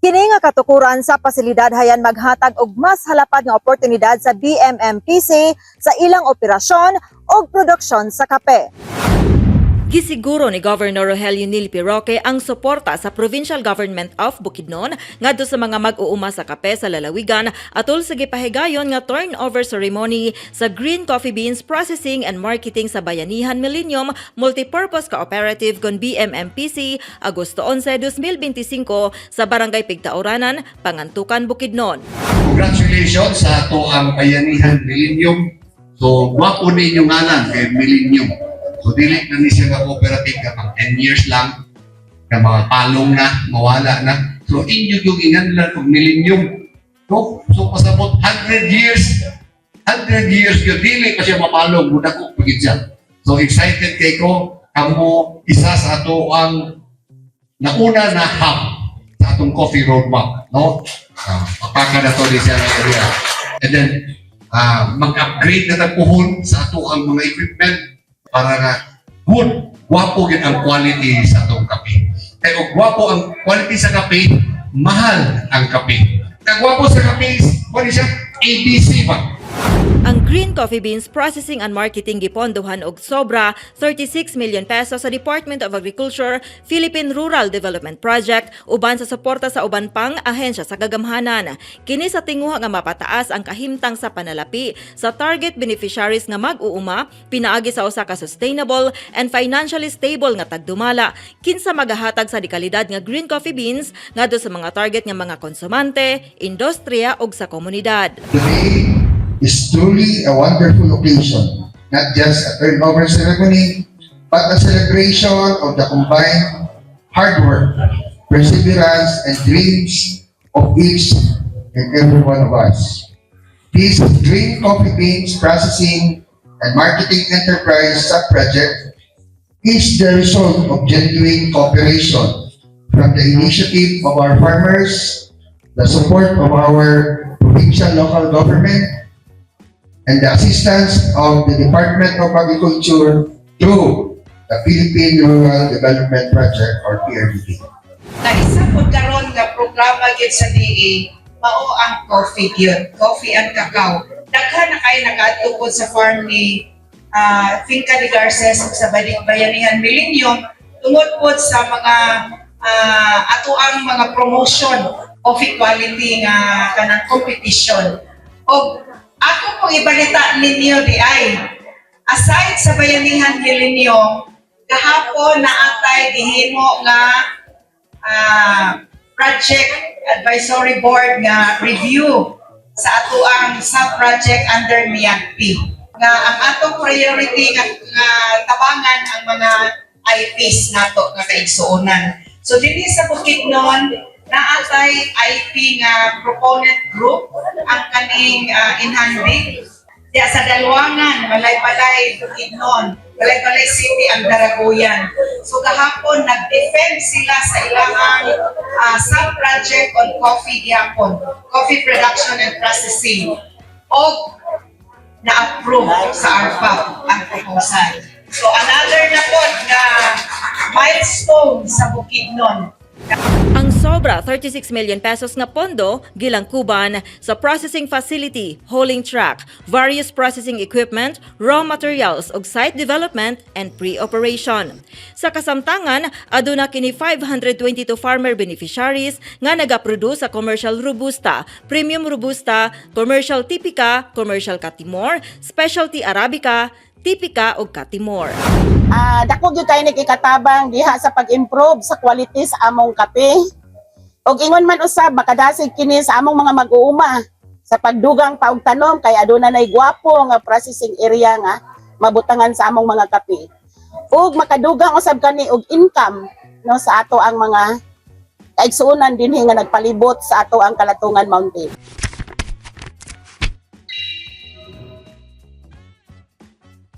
Kini nga katukuran sa pasilidad hayan maghatag og mas halapad nga oportunidad sa BMMPC sa ilang operasyon ug produksyon sa kape. Gisiguro ni Governor Rogelio Nilpi Roque ang suporta sa Provincial Government of Bukidnon ngadto sa mga mag-uuma sa kape sa lalawigan atol sa gipahigayon nga turnover ceremony sa Green Coffee Beans Processing and Marketing sa Bayanihan Millennium Multipurpose Cooperative kon BMMPC Agosto 11, 2025 sa Barangay Pigtauranan, Pangantukan, Bukidnon. Congratulations sa ato ang Bayanihan Millennium. So, wapo ninyo ngalan kay Millennium. So, dili na ni siya nga cooperative kapag 10 years lang, na mga palong na, mawala na. So, inyo yung inganlan ng millennium. No? So, pasabot 100 years. 100 years yung dili pa siya mapalong. Muna ko, pagid siya. So, excited kay ko, kamo isa sa ato ang nauna na hub sa atong coffee roadmap. No? Papaka na to din siya ng area. And then, mag-upgrade na tagpuhon sa ato ang mga equipment para na good, gwapo yun ang quality sa itong kape. Kaya kung gwapo ang quality sa kape, mahal ang kape. Kaya gwapo sa kape, wala siya, ABC ba? Ang Green Coffee Beans Processing and Marketing gipondohan og sobra 36 million pesos sa Department of Agriculture Philippine Rural Development Project uban sa suporta sa uban pang ahensya sa kagamhanan. Kini sa tinguha nga mapataas ang kahimtang sa panalapi sa target beneficiaries nga mag-uuma pinaagi sa usa ka sustainable and financially stable nga tagdumala kinsa magahatag sa dekalidad nga green coffee beans ngadto sa mga target nga mga konsumante, industriya ug sa komunidad. Today is truly a wonderful occasion, not just a turnover ceremony, but a celebration of the combined hard work, perseverance, and dreams of each and every one of us. This Green Coffee Beans Processing and Marketing Enterprise sub-project is the result of genuine cooperation from the initiative of our farmers, the support of our provincial local government, and the assistance of the Department of Agriculture through the Philippine Rural Development Project or PRDP. Na isa po karon nga programa gyud sa DA mao ang coffee gyud, coffee and cacao. Daghan na kay nakaadto sa farm ni Finca de Garces sa Bayanihan Millennium tungod po sa mga ato ang mga promotion of equality nga kanang competition. O ako pong ibalita ninyo di ay, aside sa Bayanihan Millennium, kahapon na atay gihimo nga project advisory board nga review sa ato ang sub-project under MIAGP. Nga ang atong priority nga tabangan ang mga IPs nato nga kaigsuonan. So dinhi sa Bukidnon, naatay IP nga proponent group ang kaning inhanding. Diya sa Dalwangan, Balay-Balay, Bukidnon, Balay-Balay City ang Daragoyan. So kahapon, nag-defend sila sa ilang sub-project on coffee gihapon, coffee production and processing. O na-approve sa ARPA ang proposal. So another na po na milestone sa Bukidnon. Ang sobra 36 million pesos nga pondo gilangkuban sa processing facility, hauling track, various processing equipment, raw materials ug site development and pre-operation. Sa kasamtangan, aduna kini 522 farmer beneficiaries nga nagaproduce sa commercial robusta, premium robusta, commercial tipika, commercial katimor, specialty arabica, tipika ug katimor. Dako gyud kay nagikatabang diha sa pag-improve sa quality sa among kape. Og ingon man usab makadasig kini sa among mga mag-uuma sa pagdugang paugtanom kay aduna nay gwapo nga processing area nga mabutangan sa among mga kape. Ug makadugang usab kani og income no sa ato ang mga kaigsuonan dinhi nga nagpalibot sa ato ang Kalatungan Mountain.